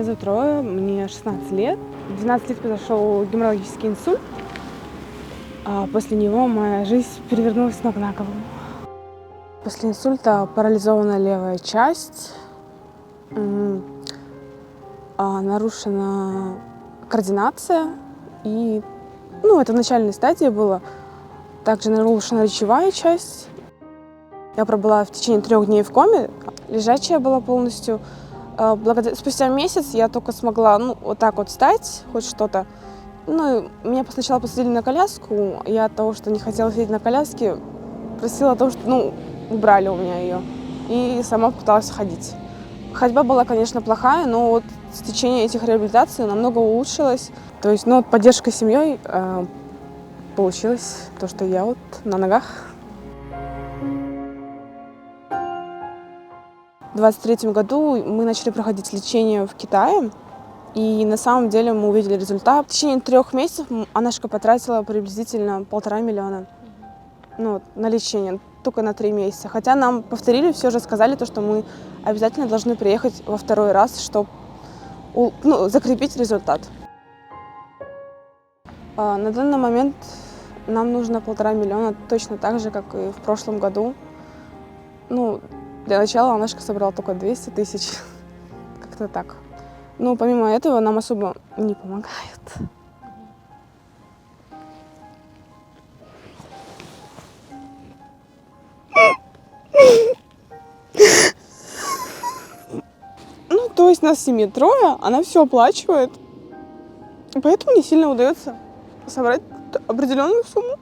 зовут Роя, мне 16 лет. В 12 лет произошел геморрагический инсульт. А после него моя жизнь перевернулась с ног на голову. После инсульта парализована левая часть, нарушена координация. И, это в начальной стадии было. Также нарушена речевая часть. Я пробыла в течение 3 дней в коме. Лежачая была полностью. Спустя месяц я только смогла, вот так вот встать, хоть что-то. Меня сначала посадили на коляску. Я от того, что не хотела сидеть на коляске, просила о том, что, убрали у меня ее. И сама пыталась ходить. Ходьба была, конечно, плохая, но вот с течением этих реабилитаций намного улучшилась. То есть, поддержка семьей получилось то, что я вот на ногах. В 2023 году мы начали проходить лечение в Китае, и на самом деле мы увидели результат. В течение 3 месяцев Анашка потратила приблизительно 1,5 миллиона на лечение, только на 3 месяца. Хотя нам повторили, все же сказали, что мы обязательно должны приехать во 2-й раз, чтобы закрепить результат. На данный момент нам нужно 1,5 миллиона, точно так же, как и в прошлом году. Для начала Анашка собрала только 200 тысяч, как-то так. Помимо этого нам особо не помогают. То есть нас в семье 3, она все оплачивает. Поэтому не сильно удается собрать определенную сумму.